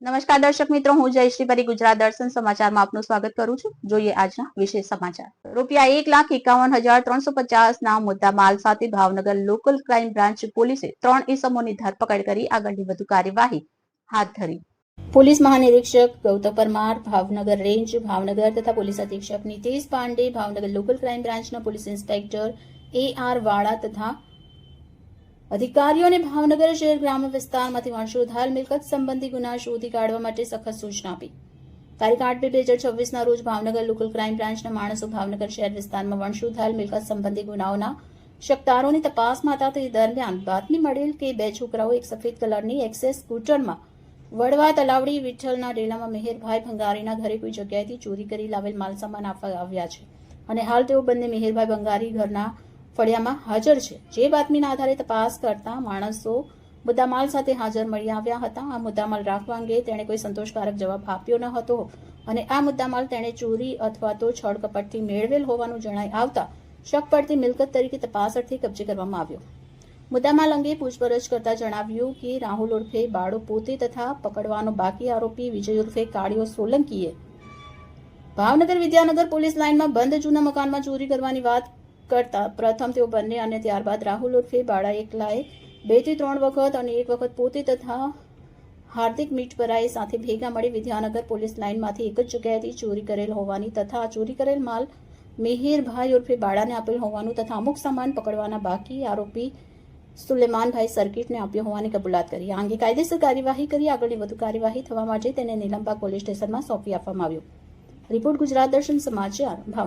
નમસ્કાર દર્શક મિત્રો, હું જયશ્રી પરી ગુજરાત દર્શન સમાચારમાં આપનું સ્વાગત કરું છું. જોઈએ આજના વિશેષ સમાચાર. ₹1,51,350 ના મુદ્દા માલ સાથે ભાવનગર લોકલ ક્રાઇમ બ્રાન્ચ પોલીસે 3 ઇસમોની ધરપકડ કરી આગળની વધુ કાર્યવાહી હાથ ધરી. પોલીસ મહાનિરીક્ષક ગૌતમ પરમાર ભાવનગર રેન્જ ભાવનગર તથા પોલીસ અધિક્ષક નીતેશ પાંડે ભાવનગર લોકલ ક્રાઇમ બ્રાન્ચના પોલીસ ઇન્સ્પેક્ટર AR વાળા તથા અધિકારીઓને ભાવનગર શહેર ગ્રામ્ય વિસ્તારમાંથી વંશોધાર મિલકત સંબંધી ગુના શોધી કાઢવા માટે સખત સૂચના આપી. તારીખ 8/2/2026 રોજ ભાવનગર લોકલ ક્રાઇમ બ્રાન્ચના માણસો ભાવનગર શહેર વિસ્તારમાં વંશોધાર મિલકત સંબંધી ગુનાઓના શકતારોની તપાસમાં હતા. તે દરમિયાન બાતમી મળેલ કે 2 છોકરાઓ એક સફેદ કલરની એક્સેસ સ્કૂટરમાં વડવા તલાવડી વિઠ્ઠલના ડેલામાં મેહેરભાઈ ભંગારીના ઘરે કોઈ જગ્યાએથી ચોરી કરી લાવેલ માલસામાન આપવા આવ્યા છે અને હાલ તેઓ બંને મેહેરભાઈ ભંગારી ઘરના ફળિયામાં હાજર છે. જે બાતમીના આધારે તપાસ કરતા માણસો મુદ્દામાલ સાથે હાજર મળી આવ્યા હતા. આ મુદ્દામાલ રાખવા અંગે તેણે કોઈ સંતોષકારક જવાબ આપ્યો ન હતો અને આ મુદ્દામાલ તેણે ચોરી અથવા તો છળકપટથી મેળવેલ હોવાનું જણાઈ આવતા શક પડતી મિલકત તરીકે તપાસ અર્થે કબજે કરવામાં આવ્યો. મુદ્દામાલ અંગે પૂછપરછ કરતા જણાવ્યું કે રાહુલ ઉર્ફે બાળો પોતે તથા પકડવાનો બાકી આરોપી વિજય ઉર્ફે કાળિયો સોલંકીએ ભાવનગર વિદ્યાનગર પોલીસ લાઇનમાં બંધ જૂના મકાનમાં ચોરી કરવાની વાત કરતા પ્રથમ તેઓ બંને અને ત્યારબાદ રાહુલ ઉર્ફે બાળા એકલાએ 2 થી 3 વખત અને 1 વખત પોતે તથા હાર્દિક મીઠપરાએ સાથે ભેગા મળી વિદ્યાનગર પોલીસ લાઇનમાંથી એક જ જગ્યાએથી ચોરી કરેલ હોવાની તથા ચોરી કરેલ માલ મેહેરભાઈ ઉર્ફે બાળાને આપેલ હોવાનું તથા અમુક સામાન પકડવાના બાકી આરોપી સુલેમાનભાઈ સર્કિટને આપ્યો હોવાની કબૂલાત કરી. આ અંગે કાયદેસર કાર્યવાહી કરી આગળની વધુ કાર્યવાહી થવા માટે તેને નીલમબાગ પોલીસ સ્ટેશનમાં સોંપી આપવામાં આવ્યું. રિપોર્ટ ગુજરાત દર્શન સમાચાર ભાવનગર.